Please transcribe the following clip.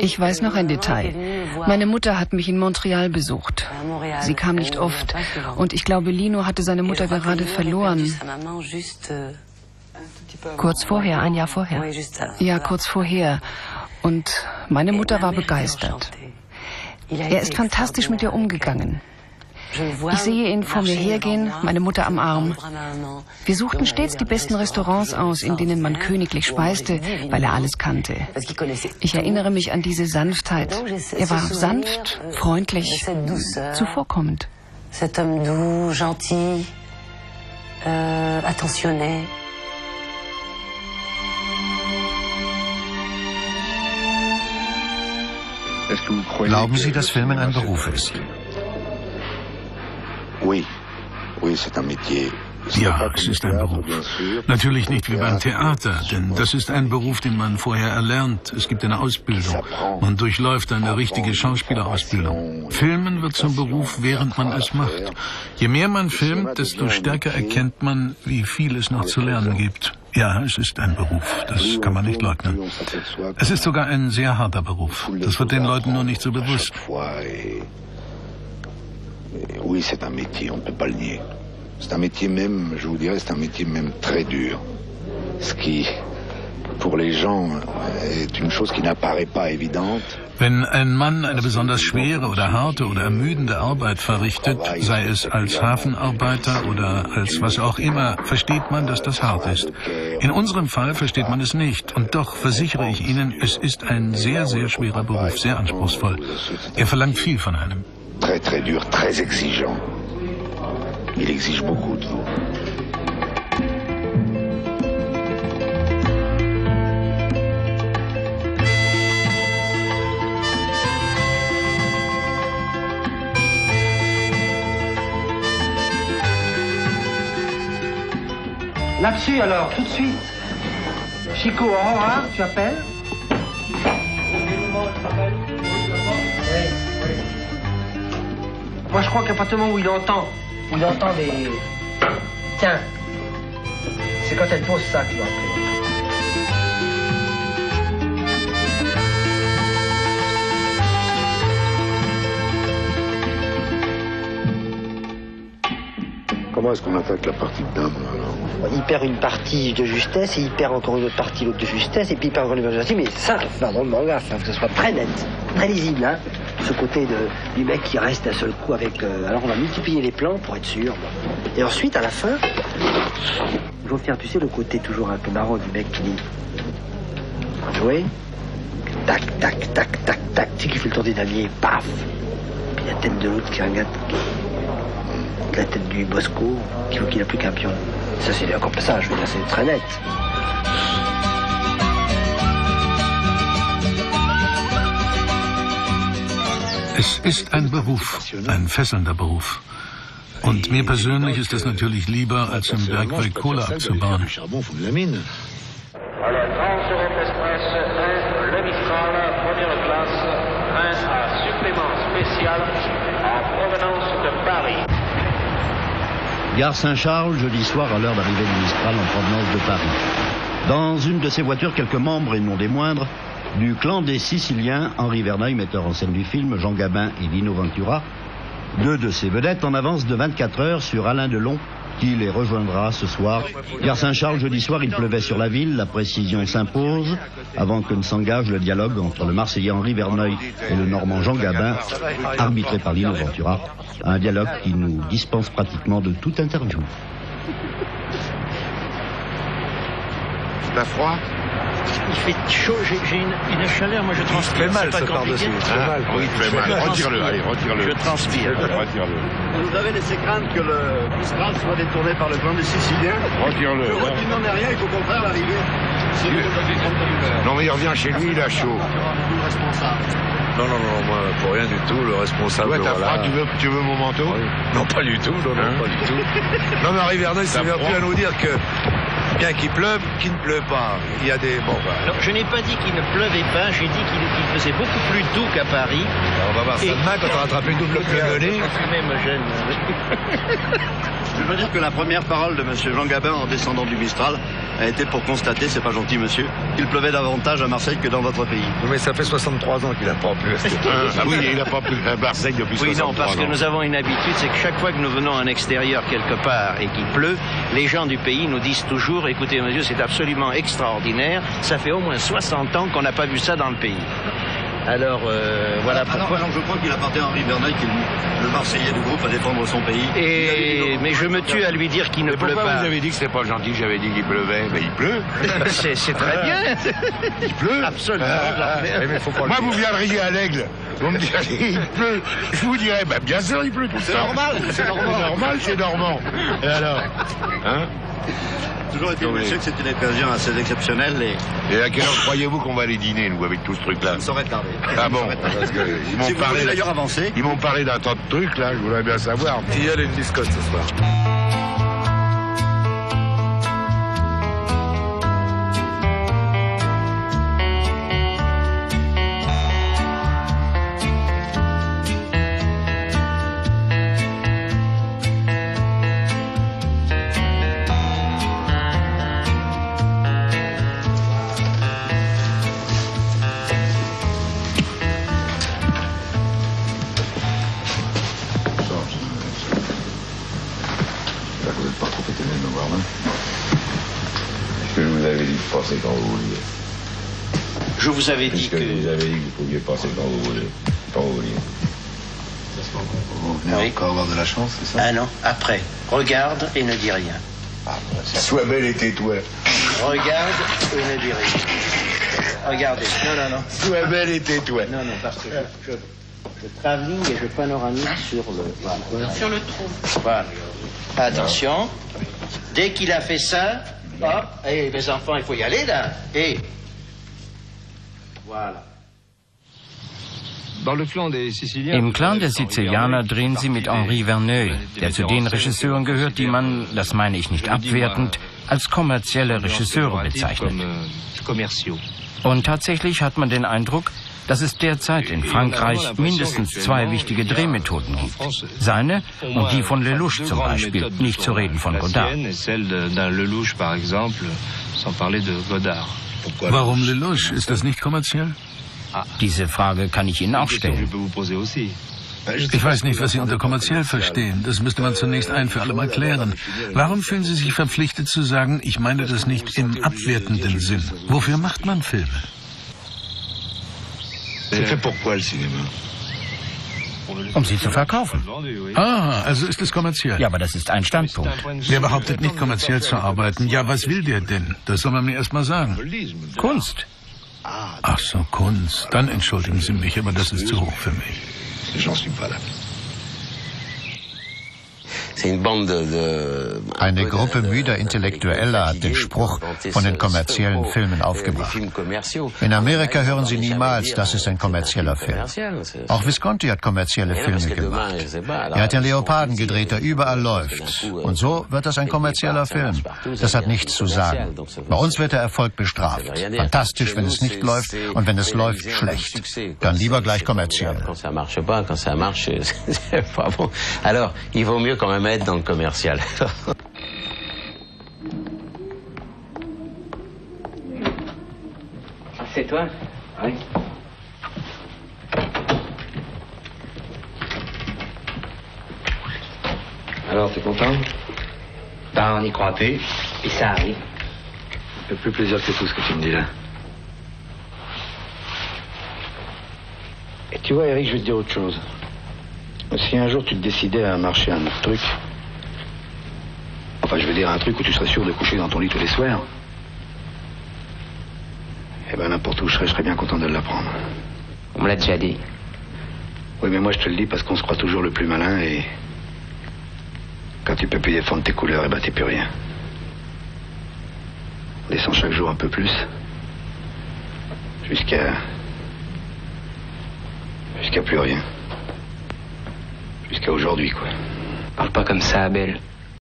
Ich weiß noch ein Detail. Meine Mutter hat mich in Montreal besucht. Sie kam nicht oft. Und ich glaube, Lino hatte seine Mutter gerade verloren. Kurz vorher, ein Jahr vorher. Ja, kurz vorher. Und meine Mutter war begeistert. Er ist fantastisch mit ihr umgegangen. Ich sehe ihn vor mir hergehen, meine Mutter am Arm. Wir suchten stets die besten Restaurants aus, in denen man königlich speiste, weil er alles kannte. Ich erinnere mich an diese Sanftheit. Er war sanft, freundlich, zuvorkommend. Cet homme doux, gentil, attentionné. Glauben Sie, dass Filmen ein Beruf ist? Ja, es ist ein Beruf. Natürlich nicht wie beim Theater, denn das ist ein Beruf, den man vorher erlernt. Es gibt eine Ausbildung. Man durchläuft eine richtige Schauspielerausbildung. Filmen wird zum Beruf, während man es macht. Je mehr man filmt, desto stärker erkennt man, wie viel es noch zu lernen gibt. Ja, es ist ein Beruf, das kann man nicht leugnen. Es ist sogar ein sehr harter Beruf. Das wird den Leuten nur nicht so bewusst. Oui, c'est un métier, on ne peut pas le nier. C'est un métier même, je vous dirais, c'est un métier même très dur. Ce qui, pour les gens, est une chose qui n'apparaît pas évidente. Wenn ein Mann eine besonders schwere oder harte oder ermüdende Arbeit verrichtet, sei es als Hafenarbeiter oder als was auch immer, versteht man, dass das hart ist. In unserem Fall versteht man es nicht. Und doch versichere ich Ihnen, es ist ein sehr, sehr schwerer Beruf, sehr anspruchsvoll. Er verlangt viel von einem. Très, très dur, très exigeant. Il exige beaucoup de vous. Là-dessus alors, tout de suite. Chico, au revoir, tu appelles? Moi, je crois qu'à partir du moment où il entend des... Tiens, c'est quand elle pose ça que tu dois appeler. Comment est-ce qu'on attaque la partie de dame, alors? Il perd une partie de justesse, et il perd encore une autre partie de justesse, et puis il perd encore une autre justesse, mais ça, dans le manga, ça, que ce soit très net, très lisible, hein. Ce côté du mec qui reste d'un seul coup avec... alors on va multiplier les plans pour être sûr. Et ensuite, à la fin, il faut faire, tu sais, le côté toujours un peu marrant du mec qui dit... Jouer. Tac, tac, tac, tac, tac. Tu sais qui fait le tour des damiers, paf. Puis la tête de l'autre qui regarde... La tête du Bosco, qui veut qu'il n'a plus qu'un pion. Ça, c'est encore ça, je veux dire, c'est très net. Es ist ein Beruf, ein fesselnder Beruf. Und mir persönlich ist es natürlich lieber, als im Bergwerk Kohle abzubauen. Gare Saint-Charles, jeudi soir à l'heure d'arrivée du Mistral en provenance de Paris. Dans une de ces voitures, quelques membres, et non des moindres, du clan des Siciliens, Henri Verneuil, metteur en scène du film, Jean Gabin et Lino Ventura, deux de ces vedettes en avance de 24 heures sur Alain Delon, qui les rejoindra ce soir. Gare Saint-Charles, jeudi soir, il pleuvait sur la ville, la précision s'impose, avant que ne s'engage le dialogue entre le Marseillais Henri Verneuil et le Normand Jean Gabin, arbitré par Lino Ventura, un dialogue qui nous dispense pratiquement de toute interview. T'as froid? Il fait chaud, j'ai une chaleur, moi je transpire. Il fait mal ce par-dessus, il fait mal. Oui, il fait mal. Retire-le, allez, retire-le. Je transpire. Retire-le. Vous avez laissé craindre que le Mistral soit détourné par le clan des Siciliens? Retire-le. Je vois qu'il n'en est rien, il faut au contraire l'arrivée. Non, mais il revient chez lui, il a chaud. Non, moi, pour rien du tout, le responsable... Ouais, t'as froid, tu veux mon manteau? Oui. Non, pas du tout, non, pas du tout. Non, mais Henri Verneuil, ça vient plus à nous dire que, bien qu'il pleuve, qu'il ne pleut pas. Il y a des... Bon, bah... Alors, je n'ai pas dit qu'il ne pleuvait pas, j'ai dit qu'il faisait beaucoup plus doux qu'à Paris. Alors, on va voir ça demain quand on a rattrapé le double pneumonie. Je suis même jeune. Je veux dire que la première parole de M. Jean Gabin en descendant du Mistral a été pour constater, c'est pas gentil monsieur, qu'il pleuvait davantage à Marseille que dans votre pays. Mais ça fait 63 ans qu'il n'a pas plu. Oui, il n'a pas plu à Marseille depuis 63 ans. Oui, non, parce que nous avons une habitude, c'est que chaque fois que nous venons en extérieur quelque part et qu'il pleut, les gens du pays nous disent toujours, écoutez monsieur, c'est absolument extraordinaire, ça fait au moins 60 ans qu'on n'a pas vu ça dans le pays. Alors, voilà pourquoi... Alors, je crois qu'il appartient à Henri Verneuil, qui est le Marseillais du groupe, à défendre son pays. Mais je me tue à lui dire qu'il ne pleut pas. Pourquoi vous avez dit que c'était pas gentil, j'avais dit qu'il pleuvait? Mais il pleut. C'est très bien. Il pleut. Absolument. Moi, vous viendriez à l'Aigle. Vous me diriez, il pleut. Je vous dirais, bah, bien sûr, il pleut tout ça. C'est normal. C'est normand. Et alors? Hein? Toujours est-il, monsieur, que c'est une occasion assez exceptionnelle Et à quelle heure croyez-vous qu'on va aller dîner, nous, avec tout ce truc-là? Ça ne saurait tarder. Ah bon? Parce que ils m'ont parlé d'ailleurs avancé. Ils m'ont parlé d'un tas de trucs, là, je voudrais bien savoir. Il y a une biscotte ce soir. Quand vous vouliez. Je vous avais dit que... vous avez dit que vous pouviez passer quand vous voulez. Quand vous vouliez. Vous venez encore avoir de la chance, c'est ça? Ah non, après. Regarde et ne dis rien. Ah, sois belle et tais-toi. Regarde et ne dis rien. Regardez. Non. Sois belle et tais-toi. Non, parce que je travelling et je panoramique sur le... Voilà. Sur le trou. Voilà. Attention. Dès qu'il a fait ça... Hop, mes enfants, il faut y aller, là. Voilà. Im Clan der Sizilianer drehen sie mit Henri Verneuil, der zu den Regisseuren gehört, die man, das meine ich nicht abwertend, als kommerzielle Regisseure bezeichnet. Und tatsächlich hat man den Eindruck, dass es derzeit in Frankreich mindestens 2 wichtige Drehmethoden gibt. Seine und die von Lelouch zum Beispiel, nicht zu reden von Godard. Warum Lelouch? Ist das nicht kommerziell? Diese Frage kann ich Ihnen auch stellen. Ich weiß nicht, was Sie unter kommerziell verstehen. Das müsste man zunächst ein für alle Mal klären. Warum fühlen Sie sich verpflichtet zu sagen, ich meine das nicht im abwertenden Sinn? Wofür macht man Filme? Um sie zu verkaufen. Ah, also ist es kommerziell. Ja, aber das ist ein Standpunkt. Wer behauptet nicht kommerziell zu arbeiten? Ja, was will der denn? Das soll man mir erst mal sagen. Kunst. Ach so, Kunst. Dann entschuldigen Sie mich, aber das ist zu hoch für mich. J'en suis pas là. Eine Gruppe müder Intellektueller hat den Spruch von den kommerziellen Filmen aufgebracht. In Amerika hören Sie niemals, das ist ein kommerzieller Film. Auch Visconti hat kommerzielle Filme gemacht. Er hat den Leoparden gedreht, der überall läuft. Und so wird das ein kommerzieller Film. Das hat nichts zu sagen. Bei uns wird der Erfolg bestraft. Fantastisch, wenn es nicht läuft, und wenn es läuft, schlecht. Dann lieber gleich kommerziell. Alors, il vaut mieux quand même être dans le commercial. C'est toi? Oui. Alors, t'es content? Ben, on y croit plus. Et ça arrive. Ça fait plus plaisir que tout ce que tu me dis là. Et tu vois, Eric, je vais te dire autre chose. Si un jour tu te décidais à marcher un autre truc, enfin je veux dire un truc où tu serais sûr de coucher dans ton lit tous les soirs, eh ben n'importe où je serais bien content de l'apprendre. On me l'a déjà dit. Oui, mais moi je te le dis parce qu'on se croit toujours le plus malin et quand tu peux plus défendre tes couleurs, eh ben t'es plus rien. On descend chaque jour un peu plus jusqu'à plus rien. Jusqu'à aujourd'hui, quoi. Parle pas comme ça, Abel.